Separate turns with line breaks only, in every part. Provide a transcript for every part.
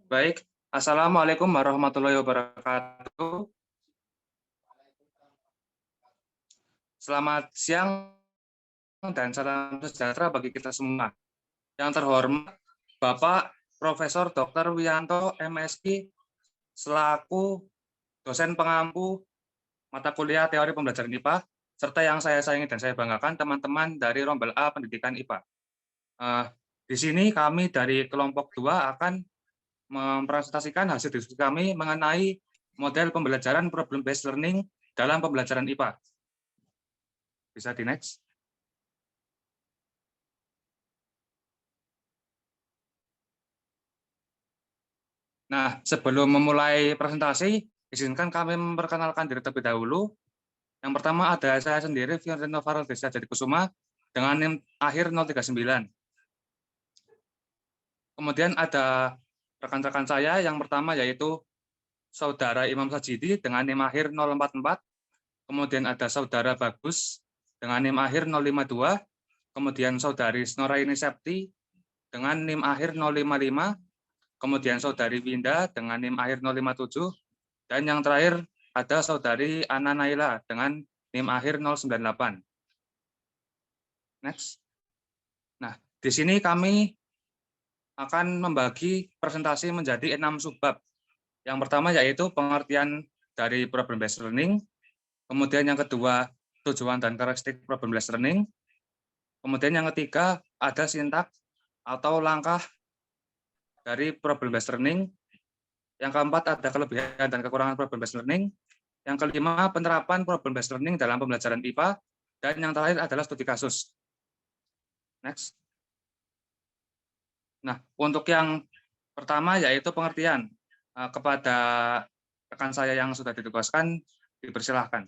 Baik, Assalamualaikum warahmatullahi wabarakatuh. Selamat siang dan salam sejahtera bagi kita semua. Yang terhormat Bapak Profesor Dr. Wiyanto, MSI, selaku dosen pengampu mata kuliah teori pembelajaran IPA, serta yang saya sayangi dan saya banggakan teman-teman dari Rombel A Pendidikan IPA. Di sini kami dari kelompok 2 akan mempresentasikan hasil diskusi kami mengenai model pembelajaran problem based learning dalam pembelajaran IPA. Bisa di next. Nah, sebelum memulai presentasi, izinkan kami memperkenalkan diri terlebih dahulu. Yang pertama ada saya sendiri, Fiorino Farel Desa Jadi Kusuma, dengan NIM akhir 039. Kemudian ada rekan-rekan saya, yang pertama yaitu Saudara Imam Sajidi dengan NIM akhir 044. Kemudian ada Saudara Bagus dengan NIM akhir 052. Kemudian Saudari Snoraini Septi dengan NIM akhir 055. Kemudian Saudari Winda dengan NIM akhir 057. Dan yang terakhir ada Saudari Ana Naila dengan NIM akhir 098. Next. Nah, di sini kami akan membagi presentasi menjadi 6 subbab. Yang pertama yaitu pengertian dari problem based learning, kemudian yang kedua tujuan dan karakteristik problem based learning, kemudian yang ketiga ada sintak atau langkah dari problem based learning, yang keempat ada kelebihan dan kekurangan problem based learning, yang kelima penerapan problem based learning dalam pembelajaran IPA, dan yang terakhir adalah studi kasus. Next. Nah, untuk yang pertama yaitu pengertian. Kepada rekan saya yang sudah ditugaskan, dipersilahkan.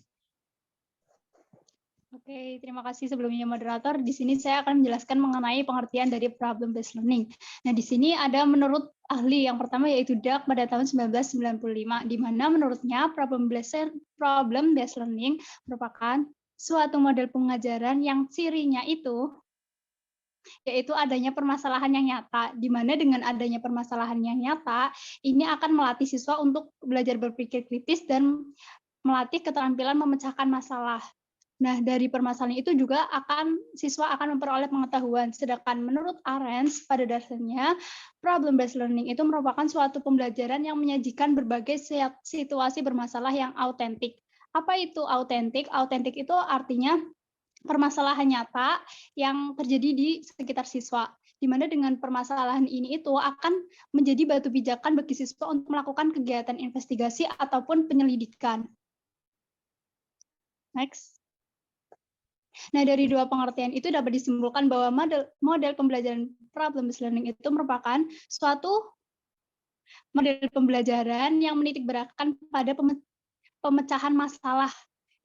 Oke, terima kasih sebelumnya moderator. Di sini saya akan menjelaskan mengenai pengertian dari problem based learning. Nah, di sini ada menurut ahli yang pertama yaitu Duck pada tahun 1995, di mana menurutnya problem based learning merupakan suatu model pengajaran yang cirinya itu yaitu adanya permasalahan yang nyata, di mana dengan adanya permasalahan yang nyata, ini akan melatih siswa untuk belajar berpikir kritis dan melatih keterampilan memecahkan masalah. Nah, dari permasalahan itu juga siswa akan memperoleh pengetahuan. Sedangkan menurut Arens, pada dasarnya, problem based learning itu merupakan suatu pembelajaran yang menyajikan berbagai situasi bermasalah yang autentik. Apa itu autentik? Autentik itu artinya permasalahan nyata yang terjadi di sekitar siswa, di mana dengan permasalahan ini itu akan menjadi batu pijakan bagi siswa untuk melakukan kegiatan investigasi ataupun penyelidikan. Next. Nah, dari dua pengertian itu dapat disimpulkan bahwa model pembelajaran problem based learning itu merupakan suatu model pembelajaran yang menitik beratkan pada pemecahan masalah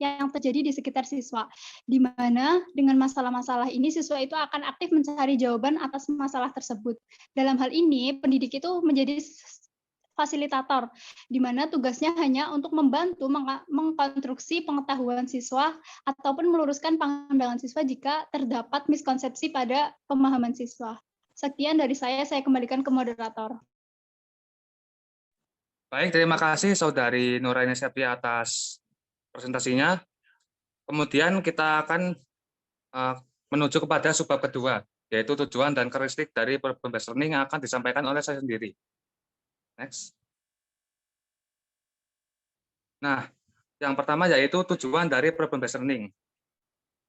yang terjadi di sekitar siswa, di mana dengan masalah-masalah ini siswa itu akan aktif mencari jawaban atas masalah tersebut. Dalam hal ini, pendidik itu menjadi fasilitator, di mana tugasnya hanya untuk membantu mengkonstruksi pengetahuan siswa ataupun meluruskan pandangan siswa jika terdapat miskonsepsi pada pemahaman siswa. Sekian dari saya kembalikan ke moderator.
Baik, terima kasih Saudari Nuraini Septi atas presentasinya. Kemudian kita akan menuju kepada subbab kedua, yaitu tujuan dan karakteristik dari problem based learning yang akan disampaikan oleh saya sendiri. Next. Nah, yang pertama yaitu tujuan dari problem based learning.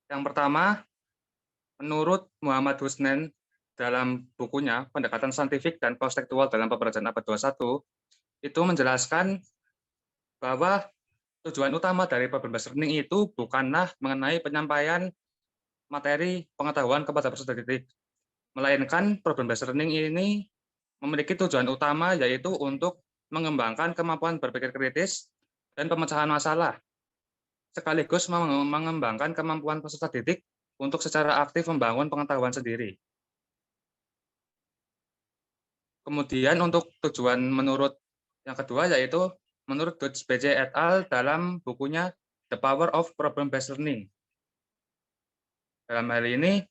Yang pertama, menurut Muhammad Husnen dalam bukunya Pendekatan Saintifik dan Konseptual dalam Pembelajaran Abad 21, itu menjelaskan bahwa tujuan utama dari problem based learning itu bukanlah mengenai penyampaian materi pengetahuan kepada peserta didik, melainkan problem based learning ini memiliki tujuan utama yaitu untuk mengembangkan kemampuan berpikir kritis dan pemecahan masalah, sekaligus mengembangkan kemampuan peserta didik untuk secara aktif membangun pengetahuan sendiri. Kemudian untuk tujuan menurut yang kedua yaitu menurut Dutch BJ et al. Dalam bukunya The Power of Problem Based Learning. Dalam hal ini,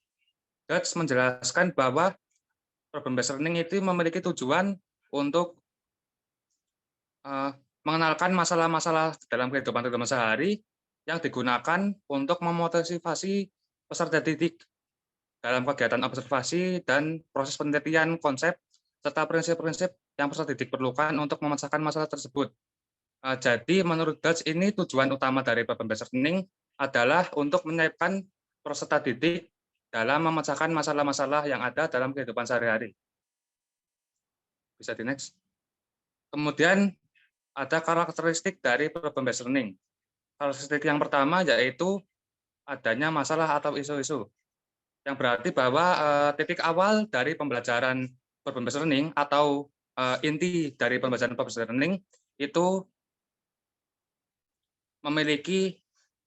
Dutch menjelaskan bahwa problem based learning itu memiliki tujuan untuk mengenalkan masalah-masalah dalam kehidupan sehari yang digunakan untuk memotivasi peserta didik dalam kegiatan observasi dan proses penelitian konsep serta prinsip-prinsip yang peserta didik perlukan untuk memecahkan masalah tersebut. Jadi menurut Dutch ini tujuan utama dari problem-based learning adalah untuk menyiapkan peserta didik dalam memecahkan masalah-masalah yang ada dalam kehidupan sehari-hari. Bisa di next. Kemudian ada karakteristik dari problem-based learning. Karakteristik yang pertama yaitu adanya masalah atau isu-isu, yang berarti bahwa titik awal dari pembelajaran problem-based learning atau inti dari pembelajaran problem-based learning itu memiliki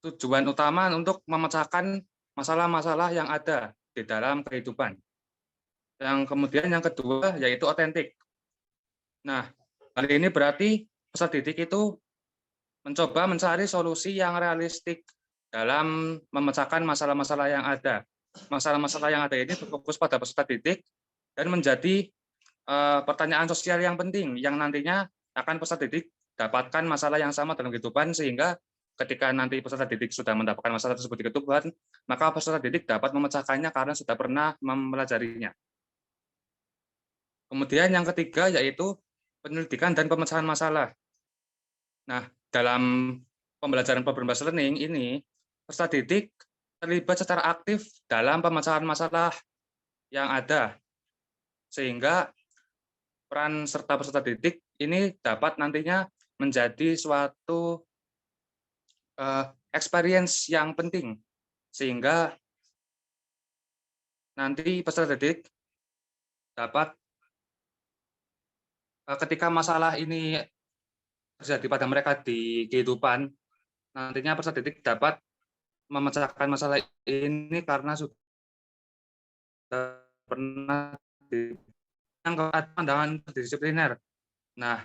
tujuan utama untuk memecahkan masalah-masalah yang ada di dalam kehidupan. Yang kemudian yang kedua yaitu otentik. Nah, hal ini berarti peserta didik itu mencoba mencari solusi yang realistik dalam memecahkan masalah-masalah yang ada. Masalah-masalah yang ada ini berfokus pada peserta didik dan menjadi pertanyaan sosial yang penting yang nantinya akan peserta didik dapatkan masalah yang sama dalam kehidupan, sehingga ketika nanti peserta didik sudah mendapatkan masalah tersebut di kehidupan, maka peserta didik dapat memecahkannya karena sudah pernah mempelajarinya. Kemudian yang ketiga yaitu penyelidikan dan pemecahan masalah. Nah, dalam pembelajaran problem-based learning ini, peserta didik terlibat secara aktif dalam pemecahan masalah yang ada, sehingga peran serta peserta didik ini dapat nantinya menjadi suatu experience yang penting, sehingga nanti peserta didik dapat ketika masalah ini terjadi pada mereka di kehidupan, nantinya peserta didik dapat memecahkan masalah ini karena sudah pernah pandangan disipliner. Nah,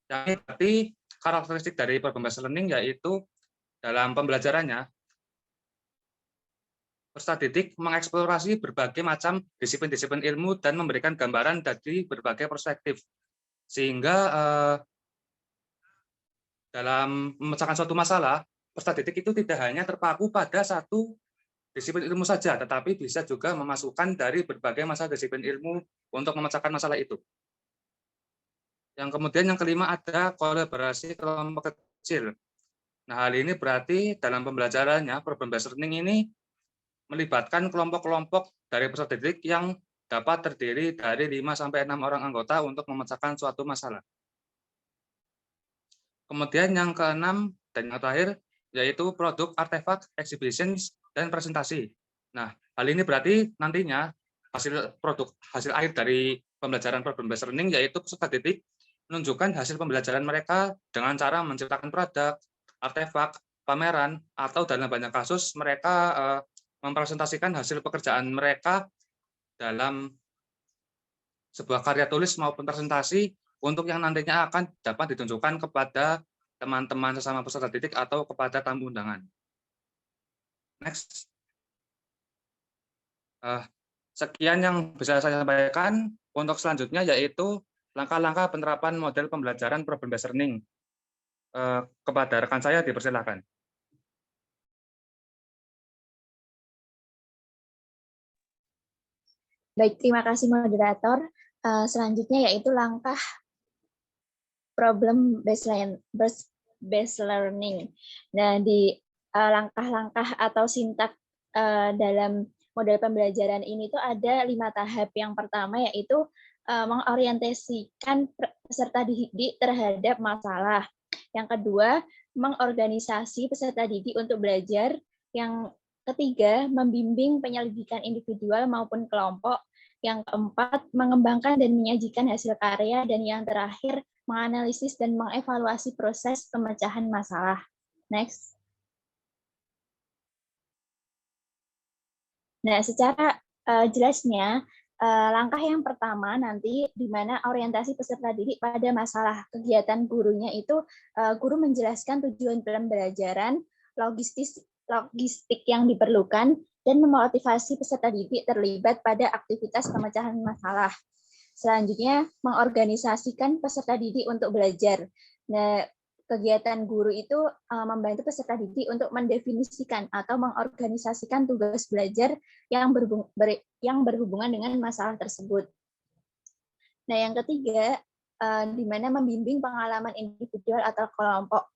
yang berarti karakteristik dari problem-based learning yaitu dalam pembelajarannya, peserta didik mengeksplorasi berbagai macam disiplin-disiplin ilmu dan memberikan gambaran dari berbagai perspektif, sehingga dalam memecahkan suatu masalah, peserta didik itu tidak hanya terpaku pada satu disiplin ilmu saja, tetapi bisa juga memasukkan dari berbagai masalah disiplin ilmu untuk memecahkan masalah itu. Yang kemudian yang kelima ada kolaborasi kelompok kecil. Nah, hal ini berarti dalam pembelajarannya problem-based learning ini melibatkan kelompok-kelompok dari peserta didik yang dapat terdiri dari 5-6 orang anggota untuk memecahkan suatu masalah. Kemudian yang keenam dan yang terakhir yaitu produk, artefak, exhibitions, dan presentasi. Nah, hal ini berarti nantinya hasil akhir dari pembelajaran problem-based learning yaitu peserta didik menunjukkan hasil pembelajaran mereka dengan cara menciptakan produk, artefak, pameran, atau dalam banyak kasus mereka mempresentasikan hasil pekerjaan mereka dalam sebuah karya tulis maupun presentasi untuk yang nantinya akan dapat ditunjukkan kepada teman-teman sesama peserta didik atau kepada tamu undangan. Next. Sekian yang bisa saya sampaikan. Untuk selanjutnya yaitu langkah-langkah penerapan model pembelajaran problem-based learning. Kepada rekan saya dipersilakan.
Baik, terima kasih moderator. Selanjutnya yaitu langkah problem-based learning. Nah, di langkah-langkah atau sintak dalam model pembelajaran ini tuh ada 5 tahap. Yang pertama yaitu mengorientasikan peserta didik terhadap masalah. Yang kedua, mengorganisasi peserta didik untuk belajar. Yang ketiga, membimbing penyelidikan individual maupun kelompok. Yang keempat, mengembangkan dan menyajikan hasil karya. Dan yang terakhir, menganalisis dan mengevaluasi proses pemecahan masalah. Next. Nah, secara jelasnya, langkah yang pertama nanti di mana orientasi peserta didik pada masalah kegiatan gurunya itu guru menjelaskan tujuan pembelajaran, logistik yang diperlukan, dan memotivasi peserta didik terlibat pada aktivitas pemecahan masalah. Selanjutnya, mengorganisasikan peserta didik untuk belajar. Nah, kegiatan guru itu membantu peserta didik untuk mendefinisikan atau mengorganisasikan tugas belajar yang berhubungan dengan masalah tersebut. Nah, yang ketiga, di mana membimbing pengalaman individual atau kelompok.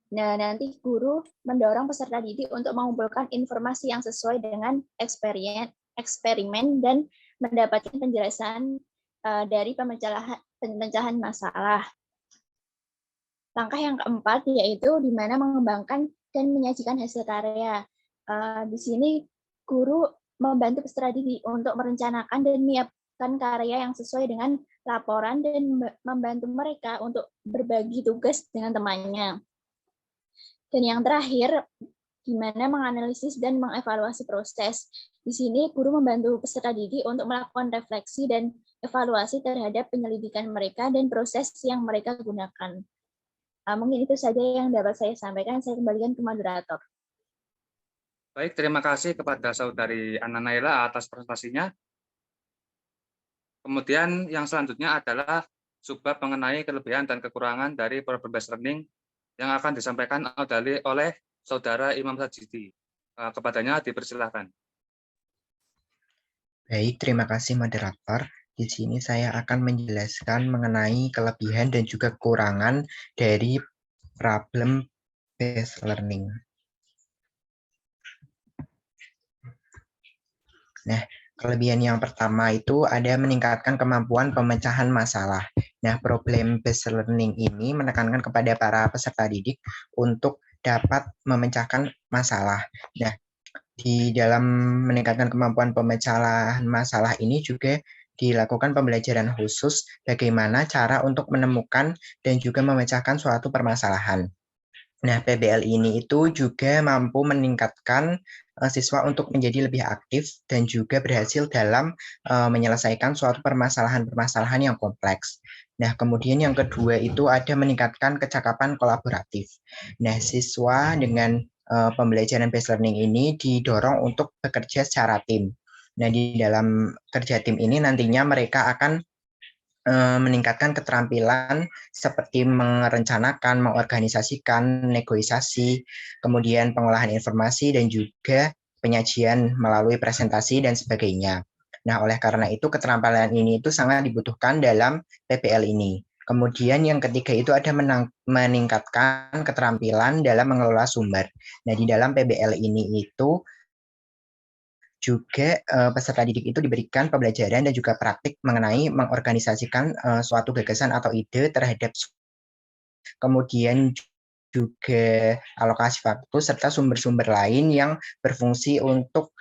Nah, nanti guru mendorong peserta didik untuk mengumpulkan informasi yang sesuai dengan eksperimen dan mendapatkan penjelasan dari pemecahan masalah. Langkah yang keempat yaitu di mana mengembangkan dan menyajikan hasil karya. Di sini guru membantu peserta didik untuk merencanakan dan menyiapkan karya yang sesuai dengan laporan dan membantu mereka untuk berbagi tugas dengan temannya. Dan yang terakhir, di mana menganalisis dan mengevaluasi proses. Di sini guru membantu peserta didik untuk melakukan refleksi dan evaluasi terhadap penyelidikan mereka dan proses yang mereka gunakan. Mungkin itu saja yang dapat saya sampaikan. Saya kembalikan ke moderator.
Baik, terima kasih kepada Saudari Anna Naila atas presentasinya. Kemudian yang selanjutnya adalah subbab mengenai kelebihan dan kekurangan dari problem based learning yang akan disampaikan oleh Saudara Imam Sajidi. Kepadanya dipersilahkan.
Baik, terima kasih moderator. Di sini saya akan menjelaskan mengenai kelebihan dan juga kekurangan dari problem based learning. Nah, kelebihan yang pertama itu ada meningkatkan kemampuan pemecahan masalah. Nah, problem based learning ini menekankan kepada para peserta didik untuk dapat memecahkan masalah. Nah, di dalam meningkatkan kemampuan pemecahan masalah ini juga dilakukan pembelajaran khusus bagaimana cara untuk menemukan dan juga memecahkan suatu permasalahan. Nah, PBL ini itu juga mampu meningkatkan siswa untuk menjadi lebih aktif dan juga berhasil dalam menyelesaikan suatu permasalahan-permasalahan yang kompleks. Nah, kemudian yang kedua itu ada meningkatkan kecakapan kolaboratif. Nah, siswa dengan pembelajaran based learning ini didorong untuk bekerja secara tim. Nah, di dalam kerja tim ini nantinya mereka akan meningkatkan keterampilan seperti merencanakan, mengorganisasikan, negosiasi, kemudian pengolahan informasi, dan juga penyajian melalui presentasi dan sebagainya. Nah, oleh karena itu keterampilan ini itu sangat dibutuhkan dalam PBL ini. Kemudian yang ketiga itu ada meningkatkan keterampilan dalam mengelola sumber. Nah, di dalam PBL ini itu juga peserta didik itu diberikan pembelajaran dan juga praktik mengenai mengorganisasikan suatu gagasan atau ide terhadap kemudian juga alokasi waktu serta sumber-sumber lain yang berfungsi untuk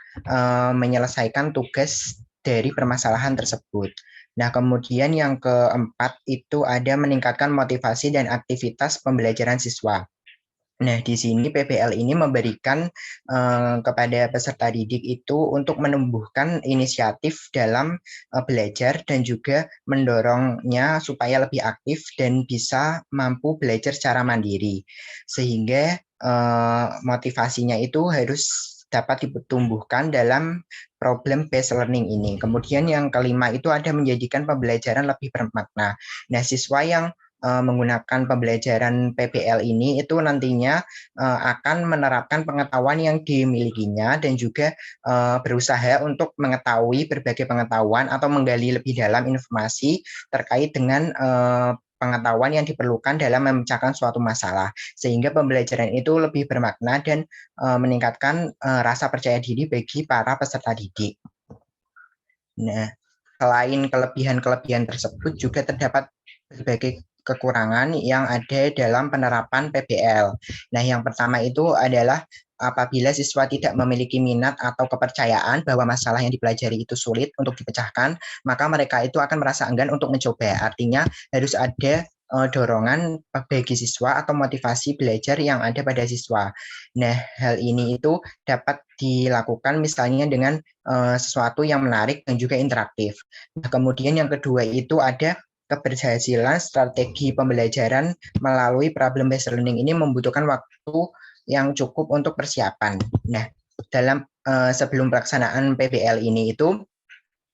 menyelesaikan tugas dari permasalahan tersebut. Nah, kemudian yang keempat itu ada meningkatkan motivasi dan aktivitas pembelajaran siswa. Nah, di sini PBL ini memberikan kepada peserta didik itu untuk menumbuhkan inisiatif dalam belajar dan juga mendorongnya supaya lebih aktif dan bisa mampu belajar secara mandiri. Sehingga motivasinya itu harus dapat ditumbuhkan dalam problem based learning ini. Kemudian yang kelima itu ada menjadikan pembelajaran lebih bermakna. Nah, siswa yang menggunakan pembelajaran PBL ini itu nantinya akan menerapkan pengetahuan yang dimilikinya dan juga berusaha untuk mengetahui berbagai pengetahuan atau menggali lebih dalam informasi terkait dengan pengetahuan yang diperlukan dalam memecahkan suatu masalah, sehingga pembelajaran itu lebih bermakna dan meningkatkan rasa percaya diri bagi para peserta didik. Nah, selain kelebihan-kelebihan tersebut juga terdapat berbagai kekurangan yang ada dalam penerapan PBL. Nah, yang pertama itu adalah apabila siswa tidak memiliki minat atau kepercayaan bahwa masalah yang dipelajari itu sulit untuk dipecahkan, maka mereka itu akan merasa enggan untuk mencoba. Artinya harus ada dorongan bagi siswa atau motivasi belajar yang ada pada siswa. Nah, hal ini itu dapat dilakukan misalnya dengan sesuatu yang menarik dan juga interaktif. Nah, kemudian yang kedua itu ada keberhasilan strategi pembelajaran melalui problem based learning ini membutuhkan waktu yang cukup untuk persiapan. Nah, dalam sebelum pelaksanaan PBL ini itu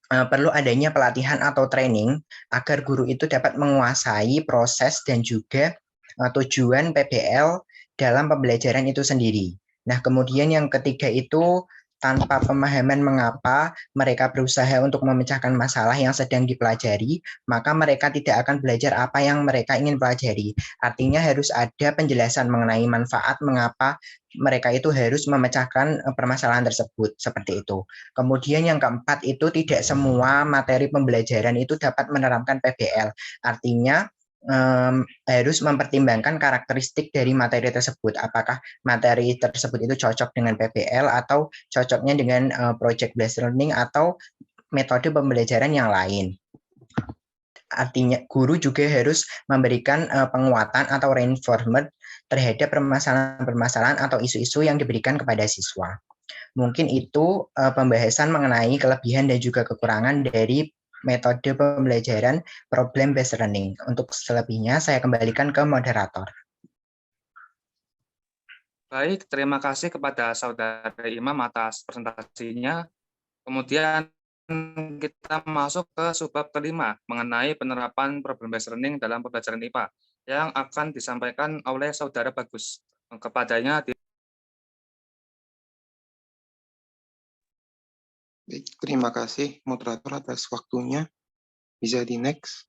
perlu adanya pelatihan atau training agar guru itu dapat menguasai proses dan juga tujuan PBL dalam pembelajaran itu sendiri. Nah, kemudian yang ketiga itu tanpa pemahaman mengapa mereka berusaha untuk memecahkan masalah yang sedang dipelajari, maka mereka tidak akan belajar apa yang mereka ingin pelajari. Artinya harus ada penjelasan mengenai manfaat mengapa mereka itu harus memecahkan permasalahan tersebut, seperti itu. Kemudian yang keempat itu tidak semua materi pembelajaran itu dapat menerapkan PBL. Artinya harus mempertimbangkan karakteristik dari materi tersebut. Apakah materi tersebut itu cocok dengan PBL atau cocoknya dengan project based learning atau metode pembelajaran yang lain. Artinya guru juga harus memberikan penguatan atau reinforcement terhadap permasalahan-permasalahan atau isu-isu yang diberikan kepada siswa. Mungkin itu pembahasan mengenai kelebihan dan juga kekurangan dari metode pembelajaran problem based learning. Untuk selebihnya saya kembalikan ke moderator.
Baik, terima kasih kepada Saudara Imam atas presentasinya. Kemudian kita masuk ke subbab kelima mengenai penerapan problem based learning dalam pembelajaran IPA yang akan disampaikan oleh Saudara Bagus. Kepadanya
Baik, terima kasih moderator atas waktunya. Bisa di next.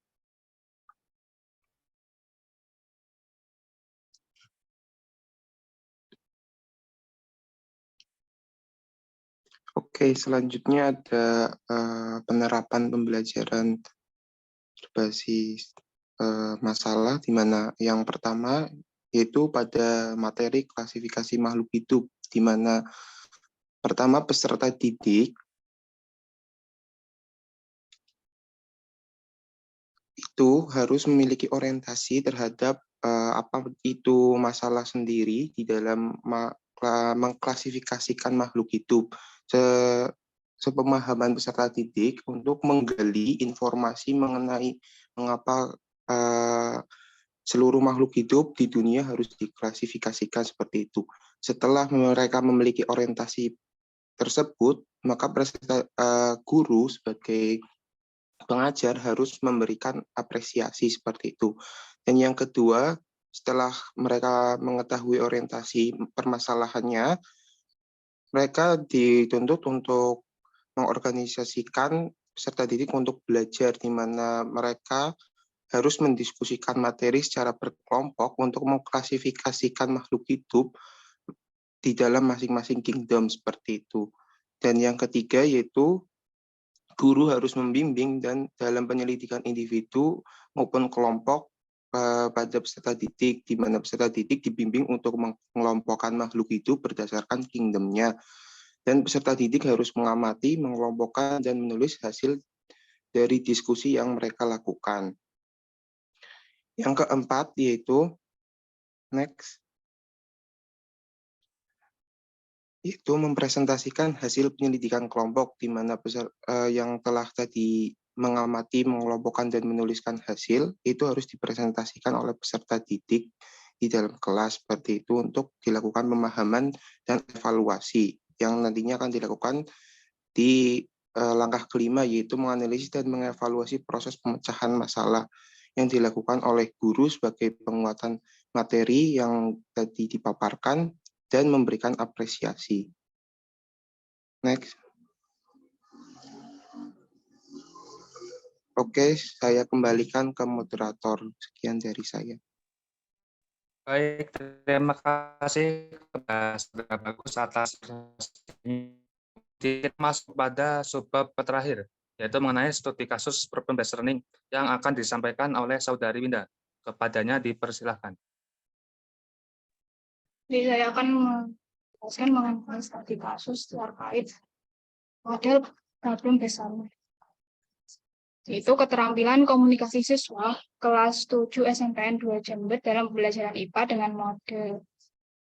Oke, selanjutnya ada penerapan pembelajaran berbasis masalah, di mana yang pertama yaitu pada materi klasifikasi makhluk hidup, di mana pertama peserta didik itu harus memiliki orientasi terhadap apa itu masalah sendiri di dalam mengklasifikasikan makhluk hidup. Sepemahaman peserta didik untuk menggali informasi mengenai mengapa seluruh makhluk hidup di dunia harus diklasifikasikan seperti itu. Setelah mereka memiliki orientasi tersebut, maka guru sebagai pengajar harus memberikan apresiasi seperti itu. Dan yang kedua, setelah mereka mengetahui orientasi permasalahannya, mereka dituntut untuk mengorganisasikan peserta didik untuk belajar, di mana mereka harus mendiskusikan materi secara berkelompok untuk mengklasifikasikan makhluk hidup di dalam masing-masing kingdom seperti itu. Dan yang ketiga yaitu guru harus membimbing dan dalam penyelidikan individu maupun kelompok pada peserta didik, di mana peserta didik dibimbing untuk mengelompokkan makhluk hidup berdasarkan kingdomnya. Dan peserta didik harus mengamati, mengelompokkan, dan menulis hasil dari diskusi yang mereka lakukan. Yang keempat yaitu, next, itu mempresentasikan hasil penyelidikan kelompok, di mana yang telah tadi mengamati, mengelompokkan, dan menuliskan hasil, itu harus dipresentasikan oleh peserta didik di dalam kelas seperti itu untuk dilakukan pemahaman dan evaluasi yang nantinya akan dilakukan di langkah kelima, yaitu menganalisis dan mengevaluasi proses pemecahan masalah yang dilakukan oleh guru sebagai penguatan materi yang tadi dipaparkan dan memberikan apresiasi. Next. Oke, saya kembalikan ke moderator. Sekian dari saya.
baik, terima kasih kepada Saudara Bagus atas presentasinya. Kita masuk pada subbab terakhir, yaitu mengenai studi kasus problem based learning yang akan disampaikan oleh Saudari Winda. Kepadanya dipersilahkan.
Jadi saya akan menjelaskan mengenai studi kasus terkait model problem based learning. Yaitu keterampilan komunikasi siswa kelas 7 SMPN 2 Jember dalam pembelajaran IPA dengan model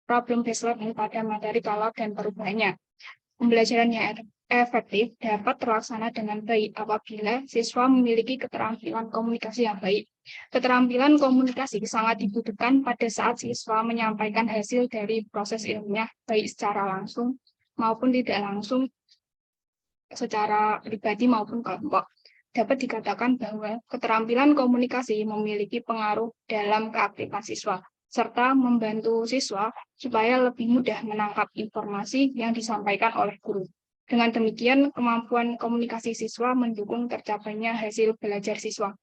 problem based learning pada materi kolab dan perubahannya. Pembelajaran yang efektif dapat terlaksana dengan baik apabila siswa memiliki keterampilan komunikasi yang baik. Keterampilan komunikasi sangat dibutuhkan pada saat siswa menyampaikan hasil dari proses ilmiah, baik secara langsung maupun tidak langsung, secara pribadi maupun kelompok.
dapat dikatakan bahwa keterampilan komunikasi memiliki pengaruh dalam keaktifan siswa, serta membantu siswa supaya lebih mudah menangkap informasi yang disampaikan oleh guru. Dengan demikian, kemampuan komunikasi siswa mendukung tercapainya hasil belajar siswa.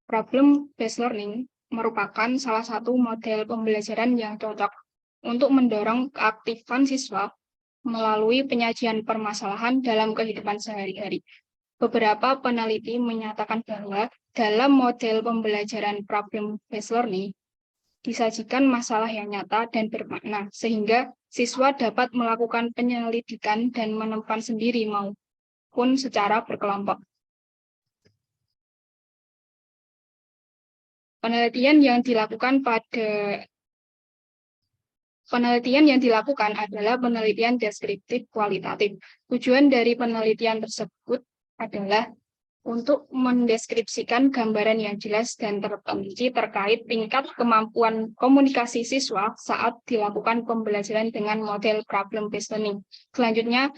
Problem-based learning merupakan salah satu model pembelajaran yang cocok untuk mendorong keaktifan siswa melalui penyajian permasalahan dalam kehidupan sehari-hari. Beberapa peneliti menyatakan bahwa dalam model pembelajaran problem-based learning, disajikan masalah yang nyata dan bermakna, sehingga siswa dapat melakukan penyelidikan dan menemukan sendiri maupun secara berkelompok. Penelitian yang dilakukan adalah penelitian deskriptif kualitatif. Tujuan dari penelitian tersebut adalah untuk mendeskripsikan gambaran yang jelas dan terperinci terkait tingkat kemampuan komunikasi siswa saat dilakukan pembelajaran dengan model problem-based learning. Selanjutnya,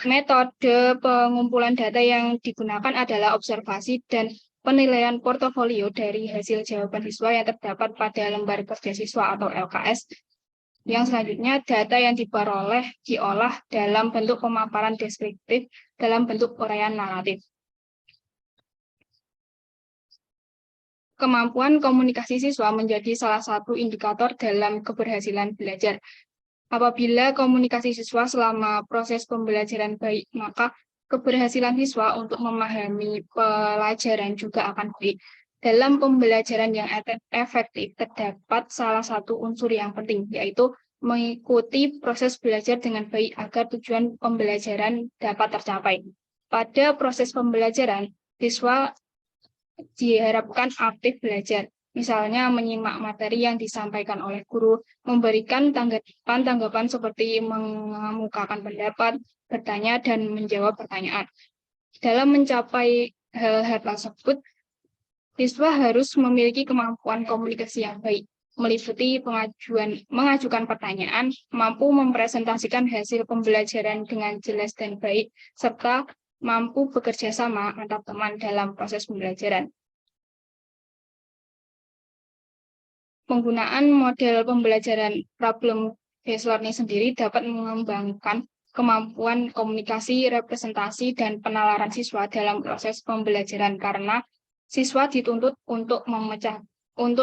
metode pengumpulan data yang digunakan adalah observasi dan penilaian portofolio dari hasil jawaban siswa yang terdapat pada lembar kerja siswa atau LKS. Yang selanjutnya, data yang diperoleh diolah dalam bentuk pemaparan deskriptif dalam bentuk uraian naratif. Kemampuan komunikasi siswa menjadi salah satu indikator dalam keberhasilan belajar. Apabila komunikasi siswa selama proses pembelajaran baik, maka keberhasilan siswa untuk memahami pelajaran juga akan baik. Dalam pembelajaran yang efektif, terdapat salah satu unsur yang penting, yaitu mengikuti proses belajar dengan baik agar tujuan pembelajaran dapat tercapai. Pada proses pembelajaran, siswa diharapkan aktif belajar, misalnya menyimak materi yang disampaikan oleh guru, memberikan tanggapan seperti mengemukakan pendapat, bertanya, dan menjawab pertanyaan. Dalam mencapai hal-hal tersebut, siswa harus memiliki kemampuan komunikasi yang baik, meliputi mengajukan pertanyaan, mampu mempresentasikan hasil pembelajaran dengan jelas dan baik, serta mampu bekerja sama antar teman dalam proses pembelajaran. Penggunaan model pembelajaran problem-based learning sendiri dapat mengembangkan kemampuan komunikasi, representasi, dan penalaran siswa dalam proses pembelajaran karena siswa dituntut untuk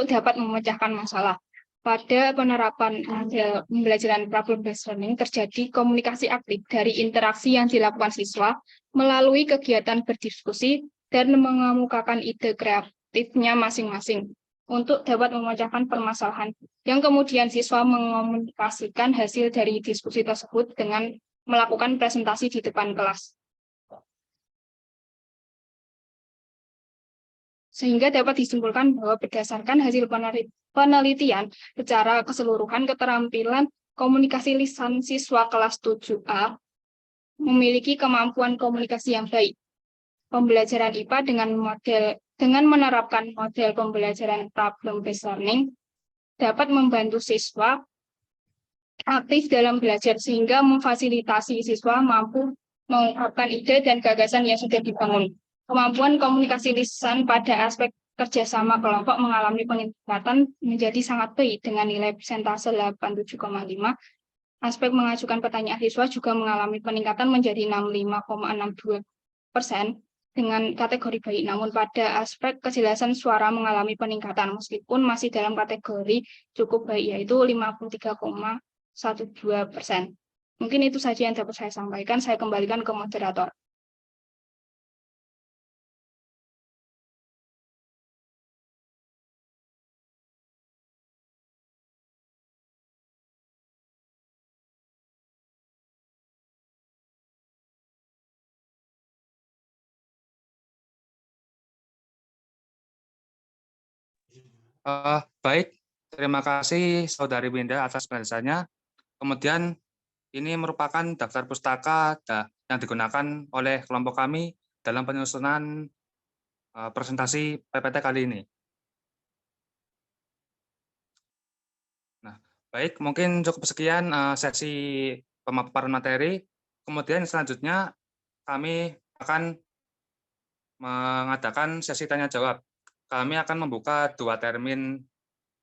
dapat memecahkan masalah. Pada penerapan model pembelajaran problem-based learning terjadi komunikasi aktif dari interaksi yang dilakukan siswa melalui kegiatan berdiskusi dan mengemukakan ide kreatifnya masing-masing untuk dapat memecahkan permasalahan, yang kemudian siswa mengomunikasikan hasil dari diskusi tersebut dengan melakukan presentasi di depan kelas. Sehingga dapat disimpulkan bahwa berdasarkan hasil penelitian secara keseluruhan keterampilan komunikasi lisan siswa kelas 7A memiliki kemampuan komunikasi yang baik. Pembelajaran IPA dengan menerapkan model pembelajaran problem-based learning dapat membantu siswa aktif dalam belajar sehingga memfasilitasi siswa mampu mengungkapkan ide dan gagasan yang sudah dibangun. Kemampuan komunikasi lisan pada aspek kerjasama kelompok mengalami peningkatan menjadi sangat baik dengan nilai persentase 87,5. Aspek mengajukan pertanyaan siswa juga mengalami peningkatan menjadi 65,62% dengan kategori baik. Namun pada aspek kejelasan suara mengalami peningkatan meskipun masih dalam kategori cukup baik, yaitu 53,12%. Mungkin itu saja yang dapat saya sampaikan. Saya kembalikan ke moderator.
Baik, terima kasih Saudari Winda atas penjelasannya. Kemudian ini merupakan daftar pustaka yang digunakan oleh kelompok kami dalam penyusunan presentasi PPT kali ini. Nah, baik, mungkin cukup sekian sesi pemaparan materi. Kemudian selanjutnya kami akan mengadakan sesi tanya jawab. Kami akan membuka 2 termin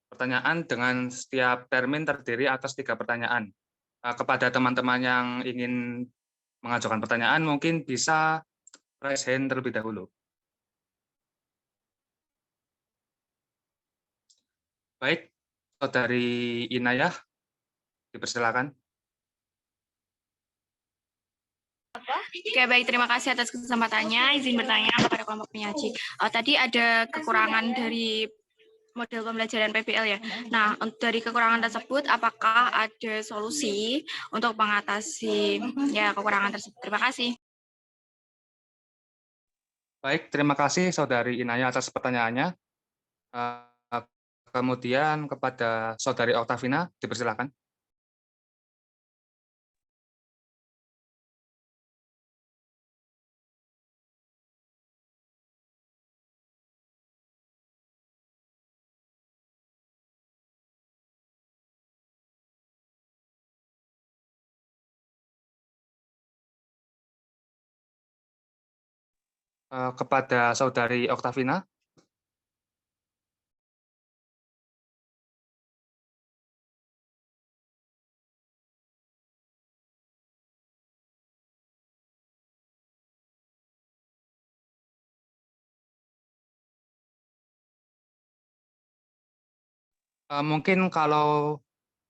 pertanyaan dengan setiap termin terdiri atas 3 pertanyaan. Kepada teman-teman yang ingin mengajukan pertanyaan mungkin bisa raise hand terlebih dahulu. Baik, Saudari Inayah, dipersilakan.
Oke, baik. Terima kasih atas kesempatannya. Izin bertanya kepada kelompok penyaji. Tadi ada kekurangan dari model pembelajaran PBL ya. Nah, dari kekurangan tersebut, apakah ada solusi untuk mengatasi ya kekurangan tersebut? Terima kasih.
Baik, terima kasih Saudari Inayah atas pertanyaannya. Kemudian kepada Saudari Oktavina, dipersilakan. Kepada Saudari Oktavina. Mungkin kalau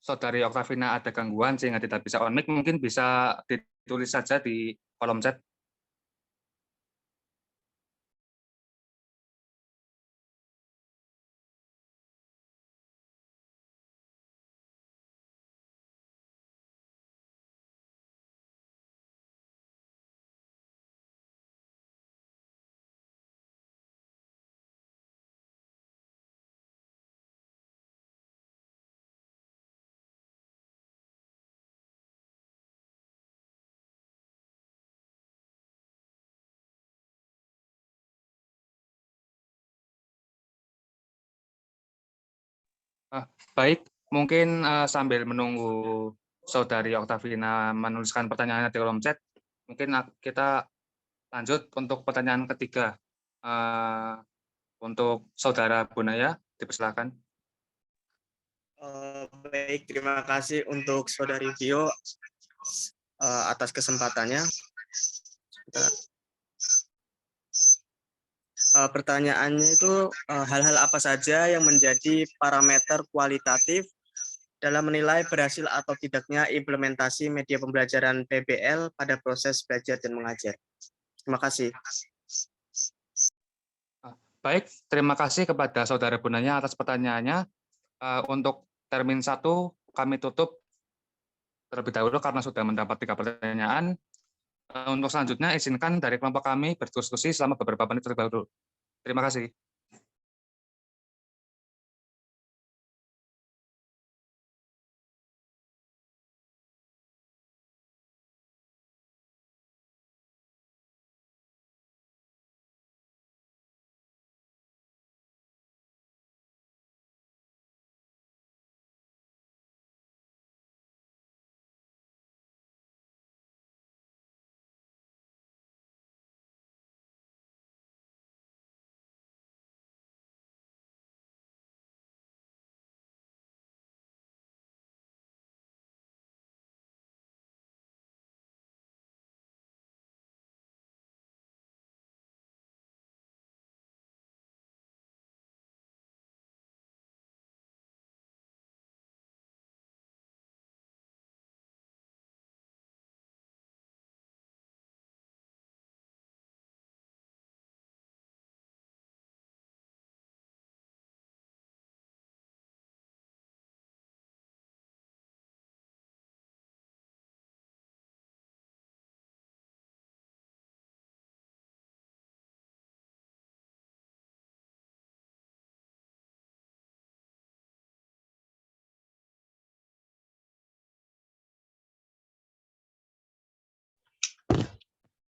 Saudari Oktavina ada gangguan sehingga tidak bisa on mic, mungkin bisa ditulis saja di kolom chat. Baik, mungkin sambil menunggu Saudari Oktavina menuliskan pertanyaannya di kolom chat, mungkin kita lanjut untuk pertanyaan ketiga. Untuk Saudara Bunaya, dipersilakan.
Baik, terima kasih untuk Saudari Vio atas kesempatannya. Pertanyaannya itu hal-hal apa saja yang menjadi parameter kualitatif dalam menilai berhasil atau tidaknya implementasi media pembelajaran PBL pada proses belajar dan mengajar. Terima kasih.
Baik, terima kasih kepada Saudara Bunaya atas pertanyaannya. Untuk termin 1 kami tutup terlebih dahulu karena sudah mendapat 3 pertanyaan. Untuk selanjutnya izinkan dari kelompok kami berdiskusi selama beberapa menit terlebih dahulu. Terima kasih.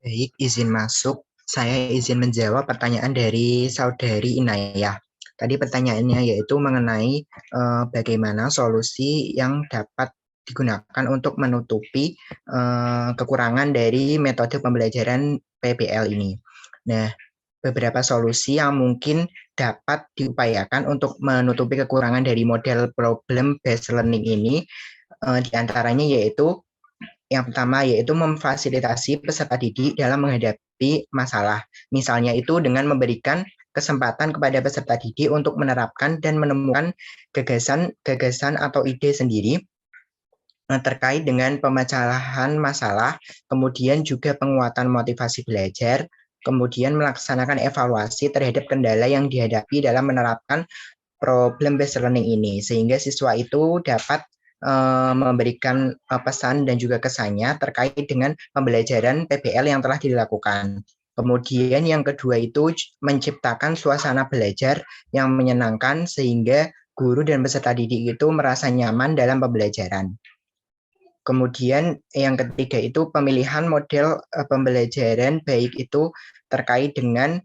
Baik, izin masuk. Saya izin menjawab pertanyaan dari Saudari Inayah. Tadi pertanyaannya yaitu mengenai bagaimana solusi yang dapat digunakan untuk menutupi kekurangan dari metode pembelajaran PBL ini. Nah, beberapa solusi yang mungkin dapat diupayakan untuk menutupi kekurangan dari model problem based learning ini. Di antaranya yaitu yang pertama yaitu memfasilitasi peserta didik dalam menghadapi masalah. Misalnya itu dengan memberikan kesempatan kepada peserta didik untuk menerapkan dan menemukan gagasan atau ide sendiri terkait dengan pemecahan masalah, kemudian juga penguatan motivasi belajar, kemudian melaksanakan evaluasi terhadap kendala yang dihadapi dalam menerapkan problem based learning ini, sehingga siswa itu dapat memberikan pesan dan juga kesannya terkait dengan pembelajaran PBL yang telah dilakukan. Kemudian yang kedua itu menciptakan suasana belajar yang menyenangkan sehingga guru dan peserta didik itu merasa nyaman dalam pembelajaran. Kemudian yang ketiga itu pemilihan model pembelajaran baik itu terkait dengan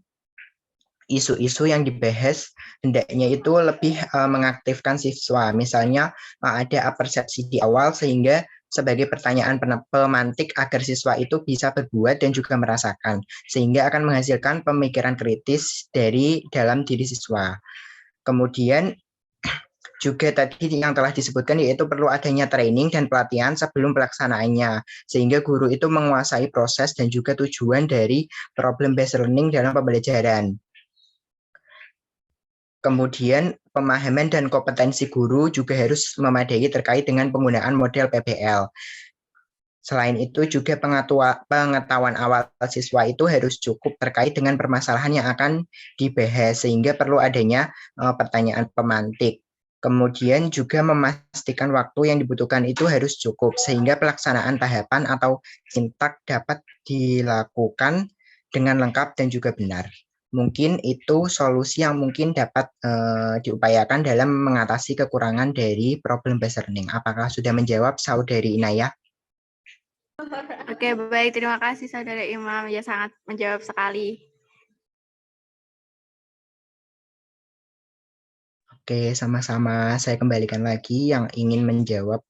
isu-isu yang dibahas hendaknya itu lebih mengaktifkan siswa. Misalnya ada persepsi di awal sehingga sebagai pertanyaan pemantik agar siswa itu bisa berbuat dan juga merasakan, sehingga akan menghasilkan pemikiran kritis dari dalam diri siswa. Kemudian juga tadi yang telah disebutkan yaitu perlu adanya training dan pelatihan sebelum pelaksanaannya, sehingga guru itu menguasai proses dan juga tujuan dari problem based learning dalam pembelajaran. Kemudian pemahaman dan kompetensi guru juga harus memadai terkait dengan penggunaan model PBL. Selain itu juga pengetahuan awal siswa itu harus cukup terkait dengan permasalahan yang akan dibahas, sehingga perlu adanya pertanyaan pemantik. Kemudian juga memastikan waktu yang dibutuhkan itu harus cukup, sehingga pelaksanaan tahapan atau sintak dapat dilakukan dengan lengkap dan juga benar. Mungkin itu solusi yang mungkin dapat diupayakan dalam mengatasi kekurangan dari problem based learning. Apakah sudah menjawab Saudari Inayah?
Oke, baik. Terima kasih Saudara Imam. Ya, sangat menjawab sekali.
Oke, sama-sama. Saya kembalikan lagi yang ingin menjawab.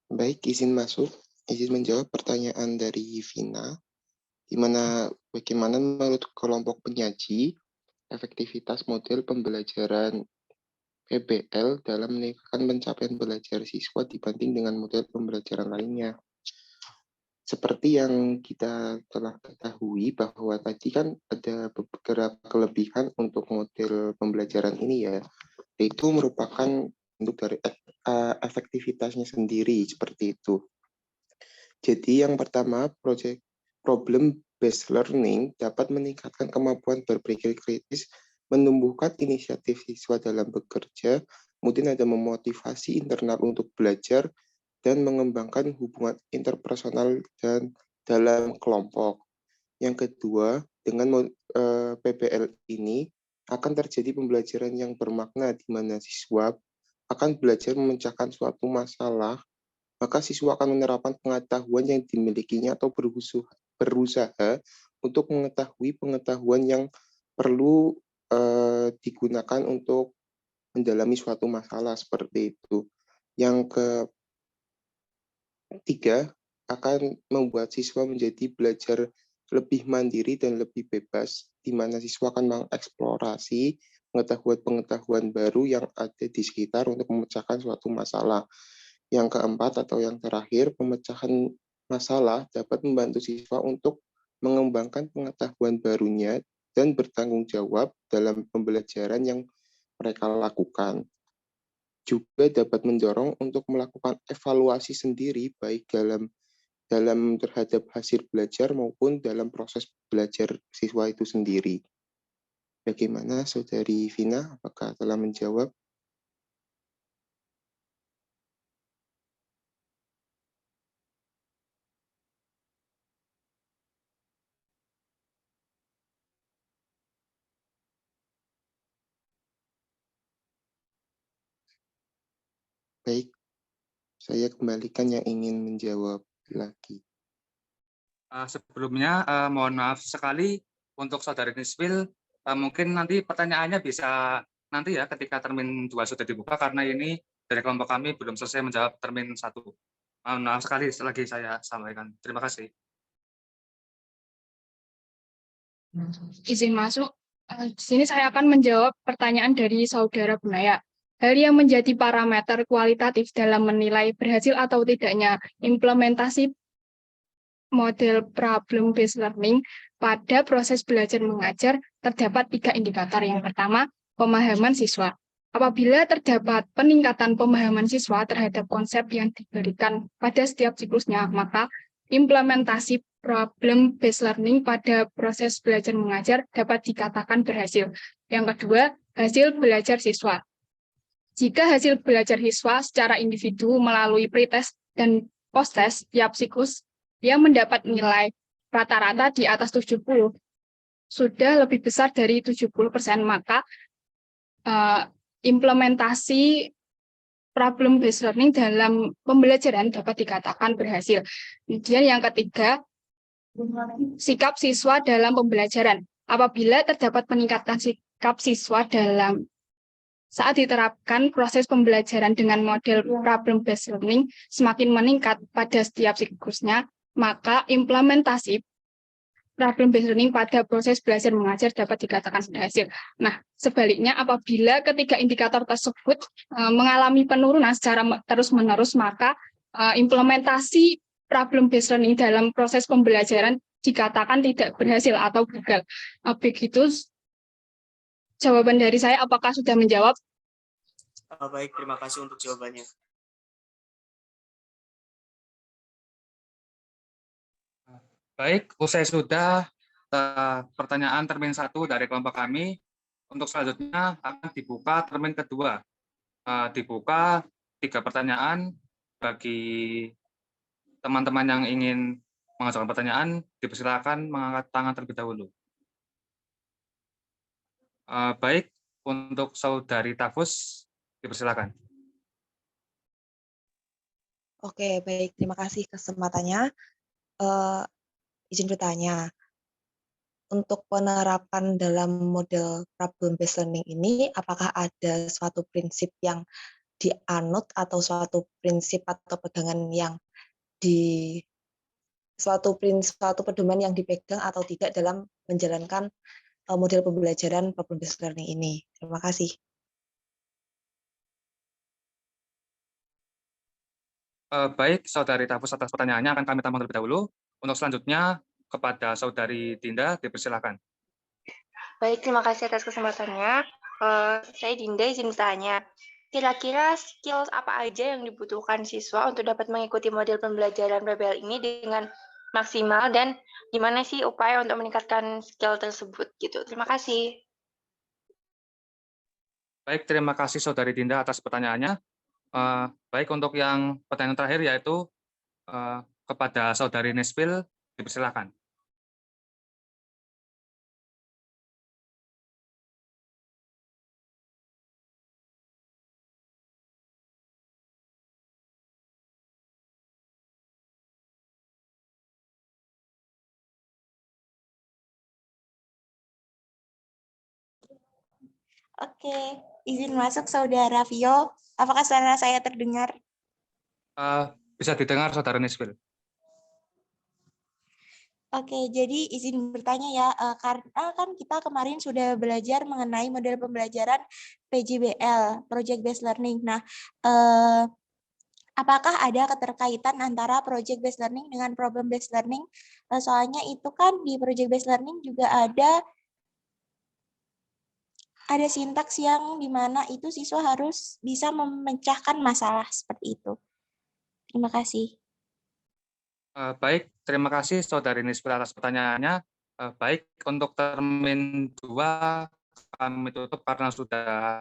Baik, izin masuk, izin menjawab pertanyaan dari Vina, di mana bagaimana menurut kelompok penyaji efektivitas model pembelajaran PBL dalam meningkatkan pencapaian belajar siswa dibanding dengan model pembelajaran lainnya. Seperti yang kita telah ketahui bahwa tadi kan ada beberapa kelebihan untuk model pembelajaran ini ya, yaitu merupakan bentuk dari efektivitasnya sendiri seperti itu. Jadi yang pertama, problem based learning dapat meningkatkan kemampuan berpikir kritis, menumbuhkan inisiatif siswa dalam bekerja, kemudian ada memotivasi internal untuk belajar, dan mengembangkan hubungan interpersonal dan dalam kelompok. Yang kedua, dengan PBL ini akan terjadi pembelajaran yang bermakna di mana siswa akan belajar memecahkan suatu masalah, maka siswa akan menerapkan pengetahuan yang dimilikinya atau berusaha untuk mengetahui pengetahuan yang perlu digunakan untuk mendalami suatu masalah seperti itu. Yang ketiga, akan membuat siswa menjadi belajar lebih mandiri dan lebih bebas, di mana siswa akan mengeksplorasi pengetahuan-pengetahuan baru yang ada di sekitar untuk memecahkan suatu masalah. Yang keempat atau yang terakhir, pemecahan masalah dapat membantu siswa untuk mengembangkan pengetahuan barunya dan bertanggung jawab dalam pembelajaran yang mereka lakukan. Juga dapat mendorong untuk melakukan evaluasi sendiri baik dalam terhadap hasil belajar maupun dalam proses belajar siswa itu sendiri. Bagaimana Saudari Vina, apakah telah menjawab? Baik, saya kembalikan yang ingin menjawab lagi.
Sebelumnya, mohon maaf sekali untuk Saudari Nisfil, mungkin nanti pertanyaannya bisa nanti ya ketika termin 2 sudah dibuka, karena ini dari kelompok kami belum selesai menjawab termin 1. Mohon maaf sekali lagi saya sampaikan. Terima kasih.
Izin masuk. Di sini saya akan menjawab pertanyaan dari Saudara Bunaya. Hal yang menjadi parameter kualitatif dalam menilai berhasil atau tidaknya implementasi model problem based learning pada proses belajar mengajar terdapat 3 indikator. Yang pertama, pemahaman siswa. Apabila terdapat peningkatan pemahaman siswa terhadap konsep yang diberikan pada setiap siklusnya, maka implementasi problem based learning pada proses belajar mengajar dapat dikatakan berhasil. Yang kedua, hasil belajar siswa. Jika hasil belajar siswa secara individu melalui pretest dan post-test tiap siklus yang mendapat nilai rata-rata di atas 70, sudah lebih besar dari 70%, maka implementasi problem based learning dalam pembelajaran dapat dikatakan berhasil. Kemudian yang ketiga, sikap siswa dalam pembelajaran. Apabila terdapat peningkatan sikap siswa dalam saat diterapkan proses pembelajaran dengan model problem based learning semakin meningkat pada setiap siklusnya, maka implementasi problem based learning pada proses belajar mengajar dapat dikatakan berhasil. Nah, sebaliknya apabila ketiga indikator tersebut mengalami penurunan secara terus-menerus, maka implementasi problem based learning dalam proses pembelajaran dikatakan tidak berhasil atau gagal. Begitu jawaban dari saya. Apakah sudah menjawab?
Baik, terima kasih untuk jawabannya.
Baik, usai sudah pertanyaan termin 1 dari kelompok kami, untuk selanjutnya akan dibuka termin kedua. Dibuka 3 pertanyaan bagi teman-teman yang ingin mengajukan pertanyaan, dipersilakan mengangkat tangan terlebih dahulu. Baik, untuk Saudari Tafus, dipersilakan.
Oke, baik. Terima kasih kesempatannya. Izin bertanya, untuk penerapan dalam model problem based learning ini, apakah ada suatu prinsip yang dianut atau suatu prinsip atau pegangan yang suatu pedoman yang dipegang atau tidak dalam menjalankan model pembelajaran problem based learning ini? Terima kasih.
Baik, Saudari Tafus, atas pertanyaannya akan kami tampung terlebih dahulu. Untuk selanjutnya kepada Saudari Dinda, dipersilakan.
Baik, terima kasih atas kesempatannya. Saya Dinda, izin bertanya. Kira-kira skill apa aja yang dibutuhkan siswa untuk dapat mengikuti model pembelajaran PBL ini dengan maksimal, dan gimana sih upaya untuk meningkatkan skill tersebut gitu? Terima kasih.
Baik, terima kasih Saudari Dinda atas pertanyaannya. Baik, untuk yang pertanyaan terakhir yaitu kepada Saudari Nisfil, dipersilakan.
Oke, izin masuk Saudara Vio. Apakah suara saya terdengar?
Bisa didengar, Saudara Nisfil.
Oke, jadi izin bertanya ya, karena kan kita kemarin sudah belajar mengenai model pembelajaran PJBL, Project Based Learning. Nah, apakah ada keterkaitan antara Project Based Learning dengan Problem Based Learning? Soalnya itu kan di Project Based Learning juga ada sintaks yang dimana itu siswa harus bisa memecahkan masalah seperti itu. Terima kasih.
Baik, terima kasih Saudari Nisfil atas pertanyaannya. Baik, untuk termin 2 kami tutup karena sudah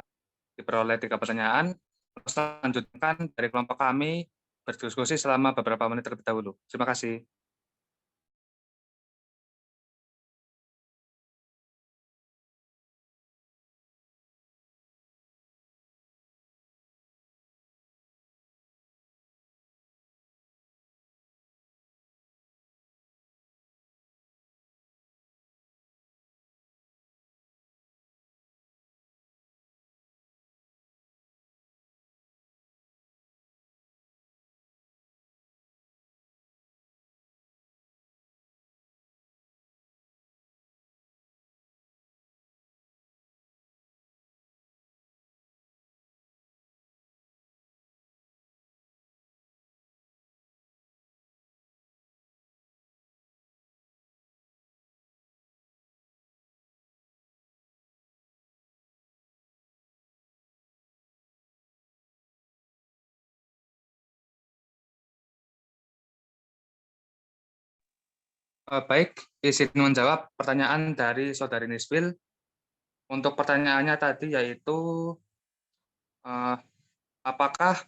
diperoleh 3 pertanyaan. Selanjutnya dari kelompok kami berdiskusi selama beberapa menit terlebih dahulu. Terima kasih. Baik, izin menjawab pertanyaan dari Saudari Nisbil. Untuk pertanyaannya tadi yaitu apakah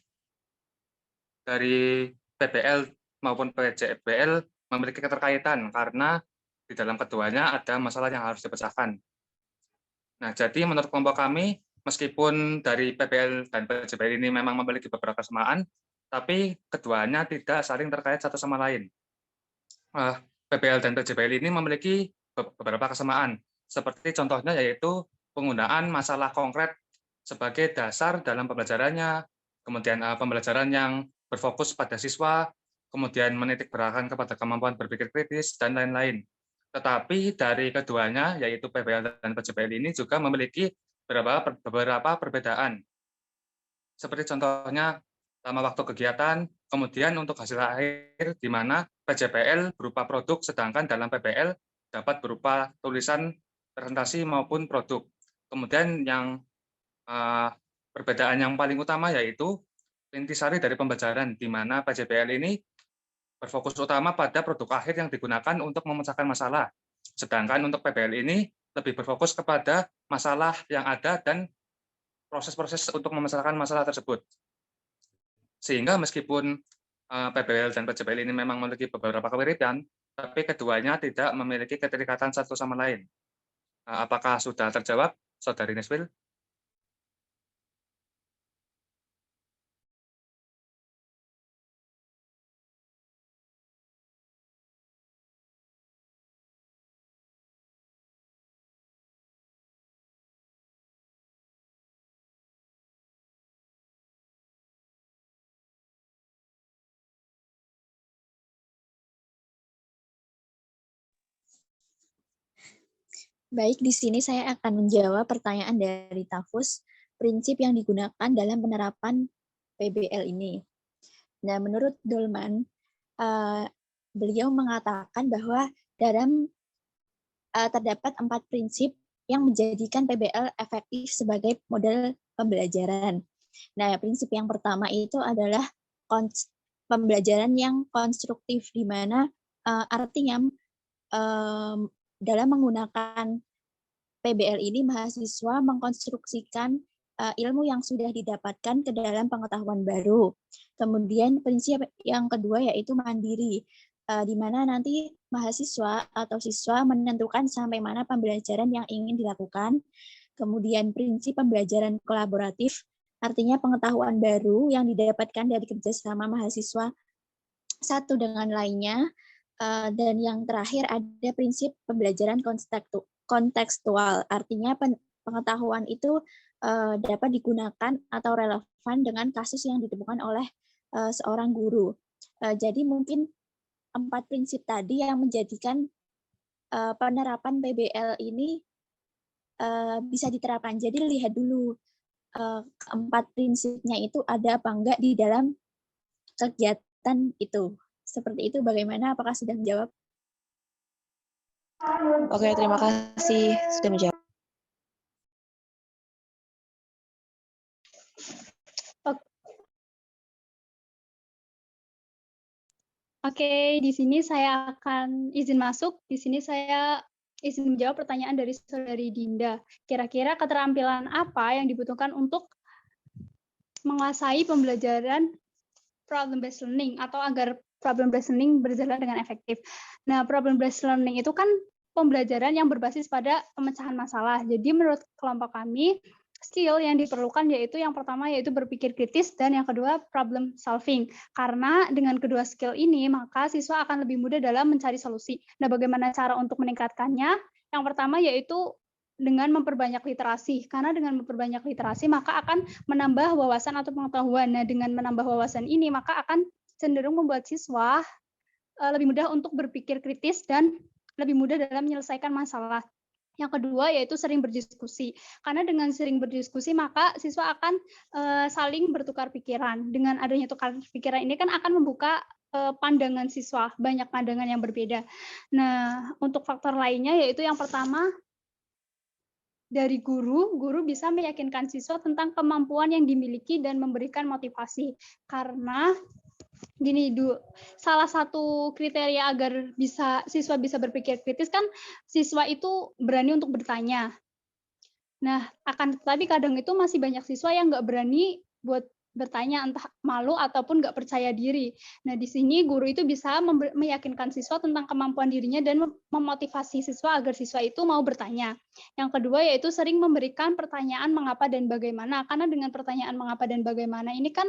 dari PBL maupun PJBL memiliki keterkaitan karena di dalam keduanya ada masalah yang harus dipecahkan. Nah, jadi menurut kelompok kami, meskipun dari PBL dan PJBL ini memang memiliki beberapa kesamaan, tapi keduanya tidak saling terkait satu sama lain. PBL dan PJBL ini memiliki beberapa kesamaan, seperti contohnya yaitu penggunaan masalah konkret sebagai dasar dalam pembelajarannya, kemudian pembelajaran yang berfokus pada siswa, kemudian menitik beratkan kepada kemampuan berpikir kritis, dan lain-lain. Tetapi dari keduanya, yaitu PBL dan PJBL ini juga memiliki beberapa perbedaan. Seperti contohnya lama waktu kegiatan, kemudian untuk hasil akhir di mana PJBL berupa produk, sedangkan dalam PBL dapat berupa tulisan, presentasi maupun produk. Kemudian yang perbedaan yang paling utama yaitu intisari dari pembelajaran, di mana PJBL ini berfokus utama pada produk akhir yang digunakan untuk memecahkan masalah. Sedangkan untuk PBL ini lebih berfokus kepada masalah yang ada dan proses-proses untuk memecahkan masalah tersebut. Sehingga meskipun PBL dan PJBL ini memang memiliki beberapa kemiripan, tapi keduanya tidak memiliki keterikatan satu sama lain. Apakah sudah terjawab, Saudari Nisbil?
Baik, di sini saya akan menjawab pertanyaan dari Tafus, prinsip yang digunakan dalam penerapan PBL ini. Nah, menurut Dolman, beliau mengatakan bahwa dalam terdapat 4 prinsip yang menjadikan PBL efektif sebagai model pembelajaran. Nah, prinsip yang pertama itu adalah pembelajaran yang konstruktif, di mana artinya dalam menggunakan PBL ini mahasiswa mengkonstruksikan ilmu yang sudah didapatkan ke dalam pengetahuan baru. Kemudian prinsip yang kedua yaitu mandiri, di mana nanti mahasiswa atau siswa menentukan sampai mana pembelajaran yang ingin dilakukan. Kemudian prinsip pembelajaran kolaboratif, artinya pengetahuan baru yang didapatkan dari kerjasama mahasiswa satu dengan lainnya. Dan yang terakhir ada prinsip pembelajaran kontekstual, artinya pengetahuan itu dapat digunakan atau relevan dengan kasus yang ditemukan oleh seorang guru. Jadi mungkin 4 prinsip tadi yang menjadikan penerapan PBL ini bisa diterapkan. Jadi lihat dulu 4 prinsipnya itu ada apa enggak di dalam kegiatan itu. Seperti itu, bagaimana? Apakah sudah menjawab?
Oke, terima kasih sudah menjawab.
Oke, di sini saya akan izin masuk. Di sini saya izin menjawab pertanyaan dari Saudari Dinda. Kira-kira keterampilan apa yang dibutuhkan untuk menguasai pembelajaran problem-based learning atau agar problem-based learning berjalan dengan efektif. Nah, problem-based learning itu kan pembelajaran yang berbasis pada pemecahan masalah. Jadi menurut kelompok kami, skill yang diperlukan yaitu yang pertama yaitu berpikir kritis dan yang kedua problem solving. Karena dengan kedua skill ini, maka siswa akan lebih mudah dalam mencari solusi. Nah, bagaimana cara untuk meningkatkannya? Yang pertama yaitu dengan memperbanyak literasi, karena dengan memperbanyak literasi maka akan menambah wawasan atau pengetahuan. Nah, dengan menambah wawasan ini maka akan cenderung membuat siswa lebih mudah untuk berpikir kritis dan lebih mudah dalam menyelesaikan masalah. Yang kedua yaitu sering berdiskusi, karena dengan sering berdiskusi maka siswa akan saling bertukar pikiran. Dengan adanya tukar pikiran ini kan akan membuka pandangan siswa, banyak pandangan yang berbeda. Nah, untuk faktor lainnya yaitu yang pertama, dari guru bisa meyakinkan siswa tentang kemampuan yang dimiliki dan memberikan motivasi. Karena gini, salah satu kriteria agar siswa bisa berpikir kritis kan siswa itu berani untuk bertanya. Nah, akan tetapi kadang itu masih banyak siswa yang nggak berani buat bertanya, entah malu ataupun nggak percaya diri. Nah, di sini guru itu bisa meyakinkan siswa tentang kemampuan dirinya dan memotivasi siswa agar siswa itu mau bertanya. Yang kedua yaitu sering memberikan pertanyaan mengapa dan bagaimana. Karena dengan pertanyaan mengapa dan bagaimana ini kan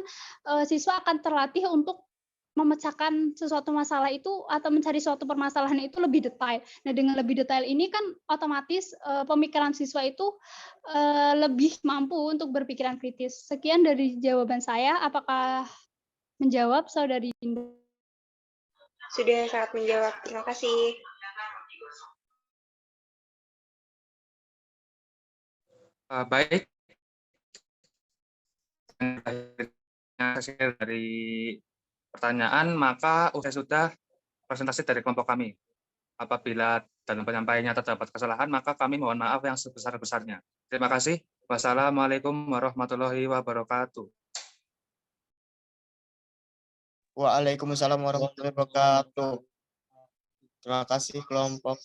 siswa akan terlatih untuk memecahkan sesuatu masalah itu atau mencari suatu permasalahan itu lebih detail. Nah, dengan lebih detail ini kan otomatis pemikiran siswa itu lebih mampu untuk berpikiran kritis. Sekian dari jawaban saya. Apakah menjawab, Saudari Dinda?
Sudah sangat menjawab. Terima kasih.
Baik. Dari pertanyaan, maka usai sudah presentasi dari kelompok kami. Apabila dalam penyampaiannya terdapat kesalahan, maka kami mohon maaf yang sebesar-besarnya. Terima kasih. Wassalamualaikum warahmatullahi wabarakatuh.
Waalaikumsalam warahmatullahi wabarakatuh. Terima kasih kelompok.